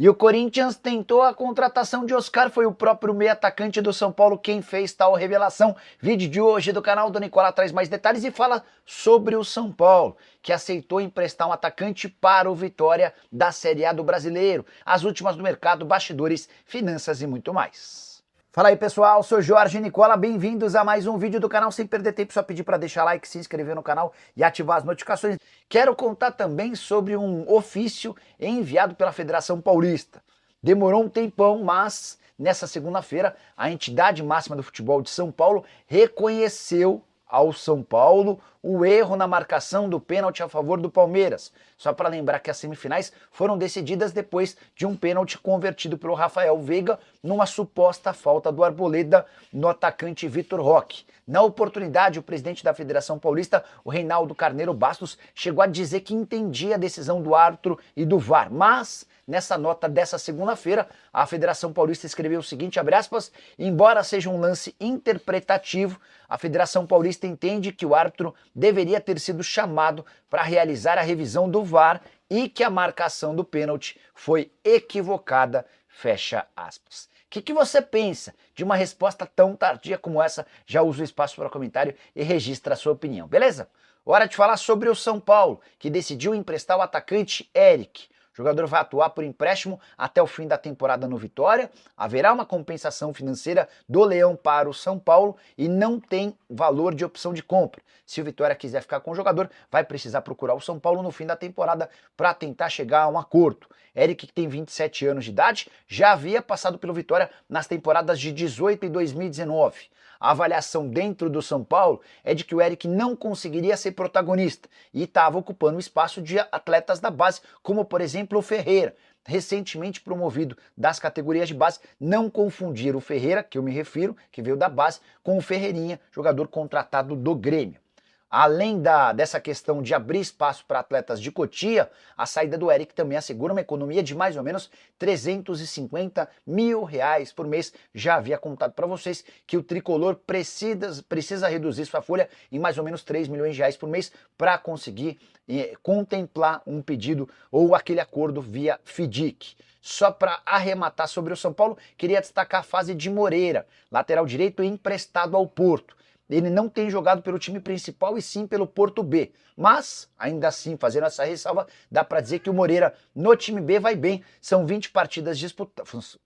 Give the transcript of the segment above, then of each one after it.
E o Corinthians tentou a contratação de Oscar, foi o próprio meio atacante do São Paulo quem fez tal revelação. Vídeo de hoje do canal do Nicola traz mais detalhes e fala sobre o São Paulo, que aceitou emprestar um atacante para o Vitória da Série A do Brasileiro. As últimas do mercado, bastidores, finanças e muito mais. Fala aí pessoal, sou Jorge Nicola, bem-vindos a mais um vídeo do canal. Sem perder tempo, só pedir para deixar like, se inscrever no canal e ativar as notificações. Quero contar também sobre um ofício enviado pela Federação Paulista. Demorou um tempão, mas nessa segunda-feira a entidade máxima do futebol de São Paulo reconheceu ao São Paulo o erro na marcação do pênalti a favor do Palmeiras. Só para lembrar que as semifinais foram decididas depois de um pênalti convertido pelo Rafael Veiga numa suposta falta do Arboleda no atacante Vitor Roque. Na oportunidade, o presidente da Federação Paulista, o Reinaldo Carneiro Bastos, chegou a dizer que entendia a decisão do árbitro e do VAR, mas nessa nota dessa segunda-feira, a Federação Paulista escreveu o seguinte, abre aspas, embora seja um lance interpretativo, a Federação Paulista entende que o árbitro deveria ter sido chamado para realizar a revisão do VAR e que a marcação do pênalti foi equivocada, fecha aspas. O que você pensa de uma resposta tão tardia como essa? Já usa o espaço para comentário e registra a sua opinião, beleza? Hora de falar sobre o São Paulo, que decidiu emprestar o atacante Eric. O jogador vai atuar por empréstimo até o fim da temporada no Vitória. Haverá uma compensação financeira do Leão para o São Paulo e não tem valor de opção de compra. Se o Vitória quiser ficar com o jogador, vai precisar procurar o São Paulo no fim da temporada para tentar chegar a um acordo. Eric, que tem 27 anos de idade, já havia passado pelo Vitória nas temporadas de 18 e 2019. A avaliação dentro do São Paulo é de que o Eric não conseguiria ser protagonista e estava ocupando o espaço de atletas da base, como por exemplo o Ferreira, recentemente promovido das categorias de base. Não confundir o Ferreira, que eu me refiro, que veio da base, com o Ferreirinha, jogador contratado do Grêmio. Além dessa questão de abrir espaço para atletas de Cotia, a saída do Eric também assegura uma economia de mais ou menos 350 mil reais por mês. Já havia contado para vocês que o tricolor precisa reduzir sua folha em mais ou menos 3 milhões de reais por mês para conseguir contemplar um pedido ou aquele acordo via FIDIC. Só para arrematar sobre o São Paulo, queria destacar a fase de Moreira, lateral direito emprestado ao Porto. Ele não tem jogado pelo time principal e sim pelo Porto B. Mas, ainda assim, fazendo essa ressalva, dá para dizer que o Moreira no time B vai bem. São 20 partidas disputadas,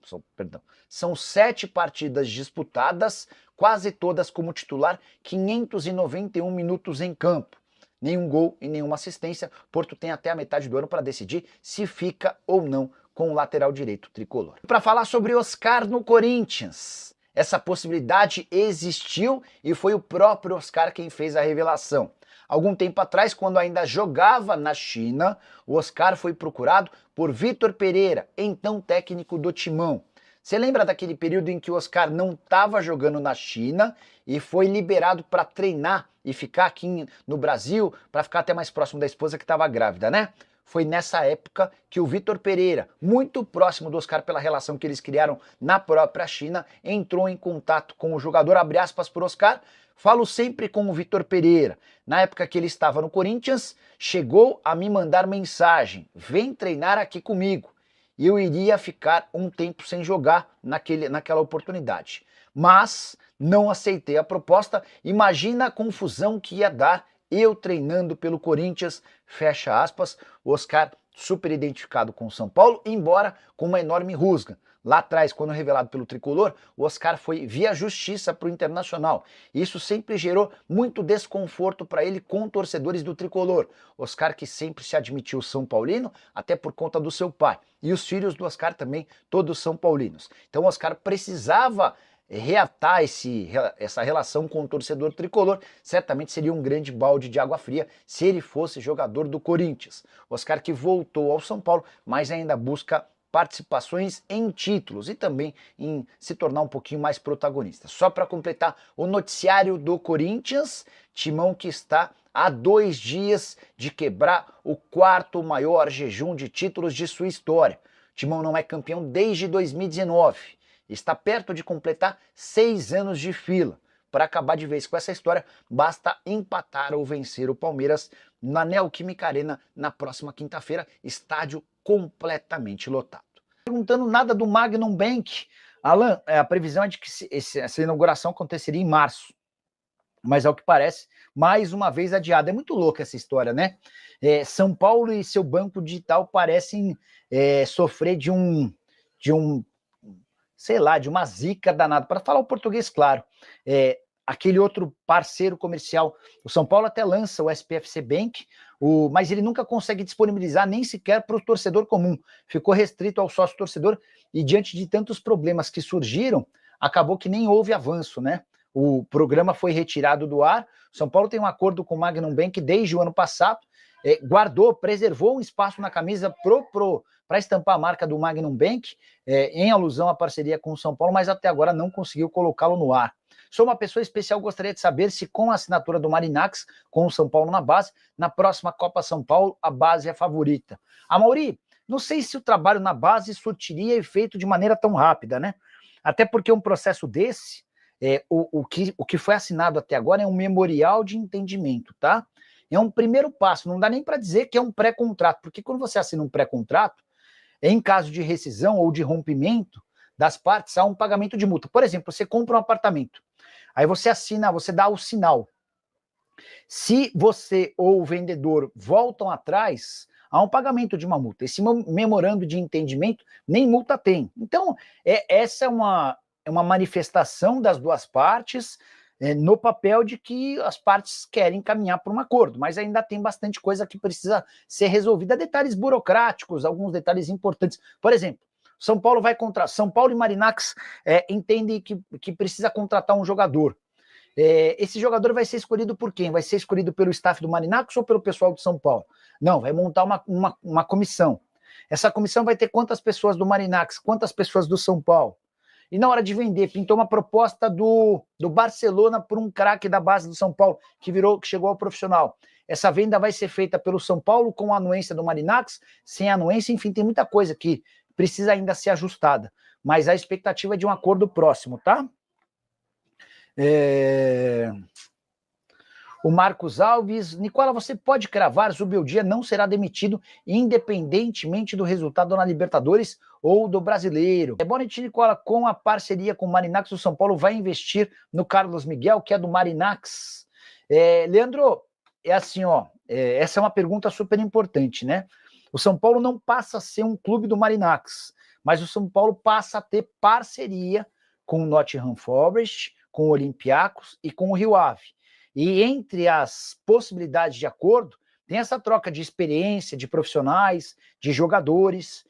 são 7 partidas disputadas, quase todas como titular, 591 minutos em campo. Nenhum gol e nenhuma assistência. Porto tem até a metade do ano para decidir se fica ou não com o lateral direito tricolor. Para falar sobre Oscar no Corinthians. Essa possibilidade existiu e foi o próprio Oscar quem fez a revelação. Algum tempo atrás, quando ainda jogava na China, o Oscar foi procurado por Vitor Pereira, então técnico do Timão. Você lembra daquele período em que o Oscar não estava jogando na China e foi liberado para treinar e ficar aqui no Brasil, para ficar até mais próximo da esposa que estava grávida, né? Foi nessa época que o Vitor Pereira, muito próximo do Oscar pela relação que eles criaram na própria China, entrou em contato com o jogador, abre aspas por Oscar, falo sempre com o Vitor Pereira. Na época que ele estava no Corinthians, chegou a me mandar mensagem, vem treinar aqui comigo. E eu iria ficar um tempo sem jogar naquela oportunidade. Mas não aceitei a proposta, imagina a confusão que ia dar eu treinando pelo Corinthians, fecha aspas, o Oscar super identificado com o São Paulo, embora com uma enorme rusga. Lá atrás, quando revelado pelo Tricolor, o Oscar foi via justiça para o Internacional. Isso sempre gerou muito desconforto para ele com torcedores do Tricolor. Oscar que sempre se admitiu São Paulino, até por conta do seu pai. E os filhos do Oscar também, todos são paulinos. Então o Oscar precisava reatar essa relação com o torcedor tricolor. Certamente seria um grande balde de água fria se ele fosse jogador do Corinthians. Oscar que voltou ao São Paulo, mas ainda busca participações em títulos e também em se tornar um pouquinho mais protagonista. Só para completar o noticiário do Corinthians, Timão que está há 2 dias de quebrar o 4º maior jejum de títulos de sua história. Timão não é campeão desde 2019. Está perto de completar 6 anos de fila. Para acabar de vez com essa história, basta empatar ou vencer o Palmeiras na Neoquímica Arena na próxima quinta-feira, estádio completamente lotado. perguntando nada do Magnum Bank. Alan, a previsão é de que essa inauguração aconteceria em março, mas ao que parece, mais uma vez adiada. É muito louca essa história, né? São Paulo e seu banco digital parecem sofrer de sei lá, de uma zica danada, para falar o português claro. Aquele outro parceiro comercial, o São Paulo até lança o SPFC Bank, mas ele nunca consegue disponibilizar nem sequer para o torcedor comum. Ficou restrito ao sócio torcedor e diante de tantos problemas que surgiram, acabou que nem houve avanço, né? O programa foi retirado do ar. São Paulo tem um acordo com o Magnum Bank desde o ano passado, preservou um espaço na camisa para estampar a marca do Magnum Bank, em alusão à parceria com o São Paulo, mas até agora não conseguiu colocá-lo no ar. Sou uma pessoa especial, gostaria de saber se com a assinatura do Marinax, com o São Paulo na base, na próxima Copa São Paulo, a base é favorita. Mauri, não sei se o trabalho na base surtiria efeito de maneira tão rápida, né? Até porque um processo desse, o que foi assinado até agora é um memorial de entendimento, tá? É um primeiro passo, não dá nem para dizer que é um pré-contrato, porque quando você assina um pré-contrato, em caso de rescisão ou de rompimento das partes, há um pagamento de multa. Por exemplo, você compra um apartamento, aí você assina, você dá o sinal. Se você ou o vendedor voltam atrás, há um pagamento de uma multa. Esse memorando de entendimento nem multa tem. Então, essa é uma manifestação das duas partes, no papel de que as partes querem caminhar para um acordo, mas ainda tem bastante coisa que precisa ser resolvida, detalhes burocráticos, alguns detalhes importantes. Por exemplo, São Paulo e Marinax entendem que precisa contratar um jogador. Esse jogador vai ser escolhido por quem? Vai ser escolhido pelo staff do Marinax ou pelo pessoal de São Paulo? Não, vai montar uma comissão. Essa comissão vai ter quantas pessoas do Marinax, quantas pessoas do São Paulo? E na hora de vender, pintou uma proposta do Barcelona por um craque da base do São Paulo, que chegou ao profissional. Essa venda vai ser feita pelo São Paulo com a anuência do Marinax, sem anuência, enfim, tem muita coisa que precisa ainda ser ajustada. Mas a expectativa é de um acordo próximo, tá? O Marcos Alves, Nicola, você pode cravar, Zubeldia não será demitido independentemente do resultado na Libertadores ou do Brasileiro. Boa noite, Nicola, com a parceria com o Marinax, o São Paulo vai investir no Carlos Miguel, que é do Marinax. Leandro, assim, essa é uma pergunta super importante, né? O São Paulo não passa a ser um clube do Marinax, mas o São Paulo passa a ter parceria com o Nottingham Forest, com o Olympiacos e com o Rio Ave. E entre as possibilidades de acordo, tem essa troca de experiência, de profissionais, de jogadores.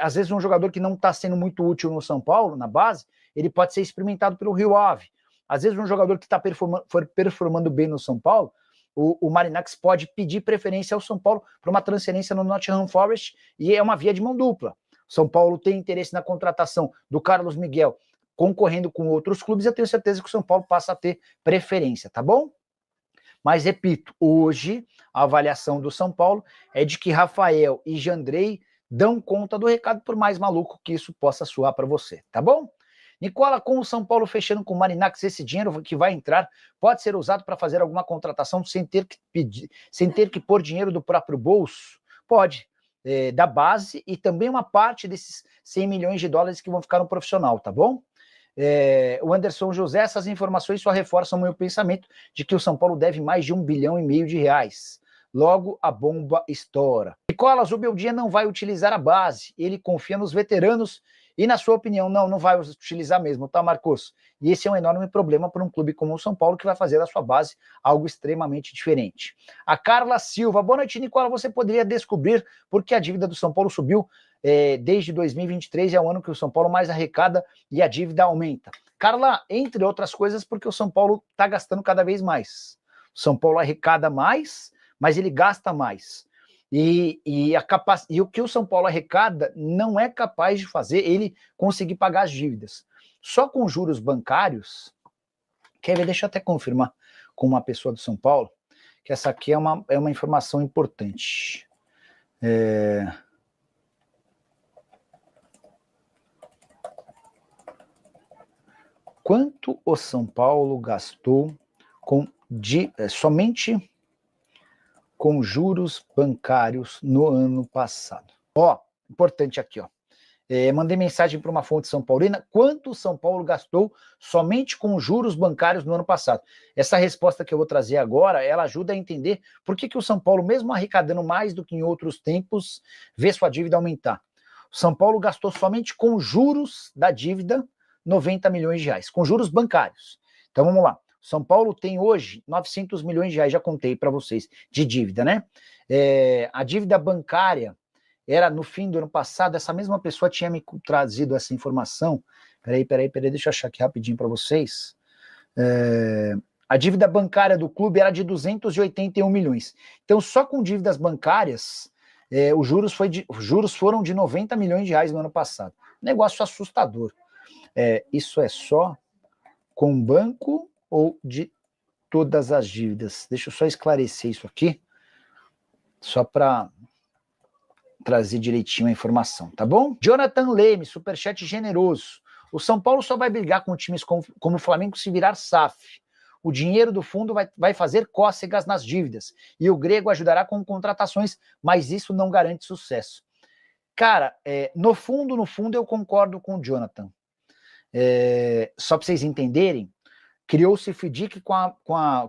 Às vezes um jogador que não está sendo muito útil no São Paulo, na base, ele pode ser experimentado pelo Rio Ave. Às vezes um jogador que está performando bem no São Paulo, o Marinax pode pedir preferência ao São Paulo para uma transferência no Nottingham Forest, e é uma via de mão dupla. O São Paulo tem interesse na contratação do Carlos Miguel, concorrendo com outros clubes, eu tenho certeza que o São Paulo passa a ter preferência, tá bom? Mas, repito, hoje a avaliação do São Paulo é de que Rafael e Jandrei dão conta do recado, por mais maluco que isso possa soar para você, tá bom? Nicola, com o São Paulo fechando com o Marinax, esse dinheiro que vai entrar pode ser usado para fazer alguma contratação sem ter que pôr dinheiro do próprio bolso? Pode, da base e também uma parte desses 100 milhões de dólares que vão ficar no profissional, tá bom? O Anderson José, essas informações só reforçam o meu pensamento de que o São Paulo deve mais de 1,5 bilhão de reais. Logo, a bomba estoura. Nicola, Zubeldia não vai utilizar a base, ele confia nos veteranos e, na sua opinião, não vai utilizar mesmo, tá, Marcos? E esse é um enorme problema para um clube como o São Paulo, que vai fazer da sua base algo extremamente diferente. A Carla Silva, boa noite, Nicola, você poderia descobrir por que a dívida do São Paulo subiu desde 2023, é o ano que o São Paulo mais arrecada e a dívida aumenta. Carla, entre outras coisas, porque o São Paulo está gastando cada vez mais. O São Paulo arrecada mais, mas ele gasta mais. E o que o São Paulo arrecada não é capaz de fazer ele conseguir pagar as dívidas. Só com juros bancários, quer ver, deixa eu até confirmar com uma pessoa do São Paulo, que essa aqui é uma informação importante. Quanto o São Paulo gastou somente com juros bancários no ano passado? Importante aqui, Mandei mensagem para uma fonte são paulina, quanto o São Paulo gastou somente com juros bancários no ano passado? Essa resposta que eu vou trazer agora, ela ajuda a entender por que o São Paulo, mesmo arrecadando mais do que em outros tempos, vê sua dívida aumentar. O São Paulo gastou somente com juros da dívida 90 milhões de reais, com juros bancários. Então vamos lá. São Paulo tem hoje 900 milhões de reais, já contei para vocês, de dívida, né? A dívida bancária era no fim do ano passado, essa mesma pessoa tinha me trazido essa informação. Peraí, deixa eu achar aqui rapidinho para vocês. A dívida bancária do clube era de 281 milhões. Então, só com dívidas bancárias, os juros foram de 90 milhões de reais no ano passado. Negócio assustador. Isso é só com banco ou de todas as dívidas? Deixa eu só esclarecer isso aqui, só para trazer direitinho a informação, tá bom? Jonathan Leme, superchat generoso. O São Paulo só vai brigar com times como o Flamengo se virar SAF. O dinheiro do fundo vai fazer cócegas nas dívidas e o Grego ajudará com contratações, mas isso não garante sucesso. Cara, no fundo eu concordo com o Jonathan. Só para vocês entenderem, criou-se o FDIC com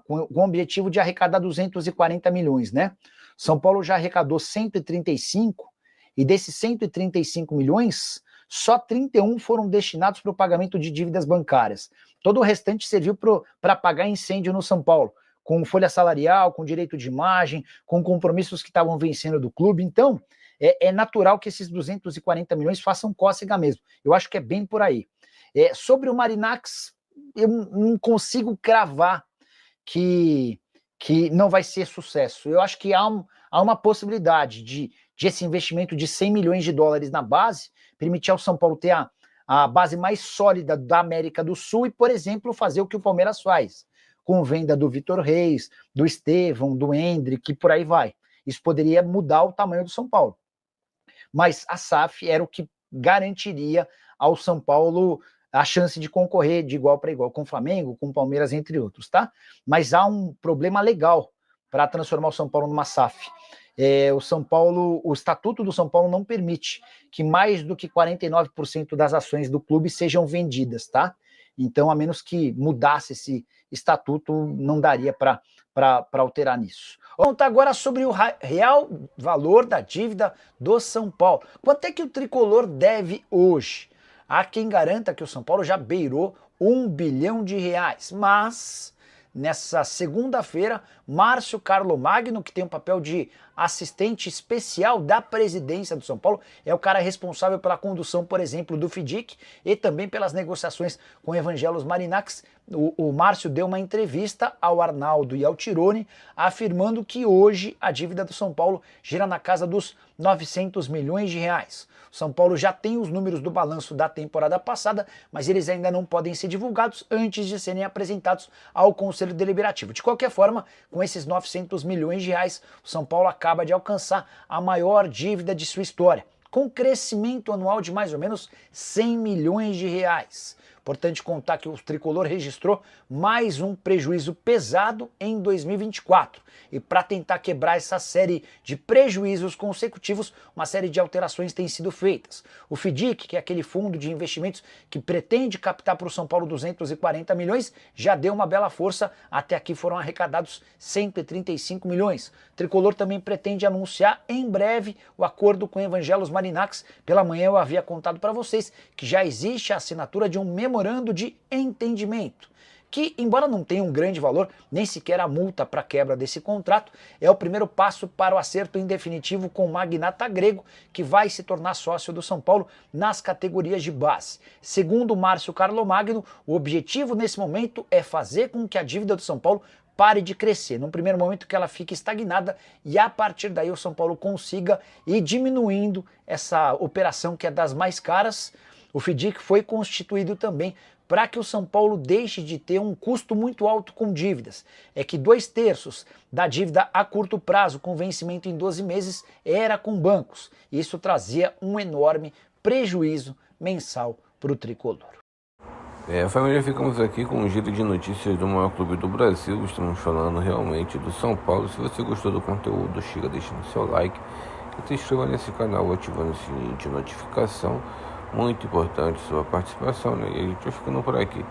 o objetivo de arrecadar 240 milhões, né? São Paulo já arrecadou 135, e desses 135 milhões, só 31 foram destinados para o pagamento de dívidas bancárias. Todo o restante serviu para pagar incêndio no São Paulo, com folha salarial, com direito de imagem, com compromissos que estavam vencendo do clube. Então, é natural que esses 240 milhões façam cócega mesmo. Eu acho que é bem por aí. Sobre o Marinacks, eu não consigo cravar que não vai ser sucesso. Eu acho que há uma possibilidade de esse investimento de 100 milhões de dólares na base permitir ao São Paulo ter a base mais sólida da América do Sul e, por exemplo, fazer o que o Palmeiras faz, com venda do Vitor Reis, do Estevão, do Endrick, por aí vai. Isso poderia mudar o tamanho do São Paulo. Mas a SAF era o que garantiria ao São Paulo a chance de concorrer de igual para igual com o Flamengo, com o Palmeiras, entre outros, tá? Mas há um problema legal para transformar o São Paulo numa SAF. O Estatuto do São Paulo não permite que mais do que 49% das ações do clube sejam vendidas, tá? Então, a menos que mudasse esse estatuto, não daria para alterar nisso. Vamos contar agora sobre o real valor da dívida do São Paulo. Quanto é que o tricolor deve hoje? Há quem garanta que o São Paulo já beirou 1 bilhão de reais, mas nessa segunda-feira, Márcio Carlomagno, que tem um papel de assistente especial da presidência do São Paulo, é o cara responsável pela condução, por exemplo, do FDIC e também pelas negociações com Evangelos Marinacks. O Márcio deu uma entrevista ao Arnaldo e ao Tirone, afirmando que hoje a dívida do São Paulo gira na casa dos 900 milhões de reais. O São Paulo já tem os números do balanço da temporada passada, mas eles ainda não podem ser divulgados antes de serem apresentados ao Conselho Deliberativo. De qualquer forma, com esses 900 milhões de reais, o São Paulo acaba de alcançar a maior dívida de sua história, com crescimento anual de mais ou menos 100 milhões de reais. Importante contar que o tricolor registrou mais um prejuízo pesado em 2024. E para tentar quebrar essa série de prejuízos consecutivos, uma série de alterações tem sido feitas. O FDIC, que é aquele fundo de investimentos que pretende captar para o São Paulo 240 milhões, já deu uma bela força. Até aqui foram arrecadados 135 milhões. O tricolor também pretende anunciar em breve o acordo com Evangelos Marinacks. Pela manhã eu havia contado para vocês que já existe a assinatura de um memorando de entendimento, que, embora não tenha um grande valor, nem sequer a multa para quebra desse contrato, é o primeiro passo para o acerto em definitivo com o magnata grego, que vai se tornar sócio do São Paulo nas categorias de base. Segundo Márcio Carlomagno, o objetivo nesse momento é fazer com que a dívida do São Paulo pare de crescer. Num primeiro momento que ela fique estagnada e a partir daí o São Paulo consiga ir diminuindo essa operação que é das mais caras. O FDIC foi constituído também para que o São Paulo deixe de ter um custo muito alto com dívidas. É que 2/3 da dívida a curto prazo, com vencimento em 12 meses, era com bancos. Isso trazia um enorme prejuízo mensal para o tricolor. Família, ficamos aqui com um giro de notícias do maior clube do Brasil. Estamos falando realmente do São Paulo. Se você gostou do conteúdo, chega deixando seu like e se inscreva nesse canal ativando o sininho de notificação Muito importante sua participação, né? E a gente vai ficando por aqui.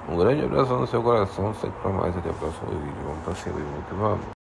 Um grande abraço no seu coração, segue para mais, até o próximo vídeo. Vamos para cima, muito vamos.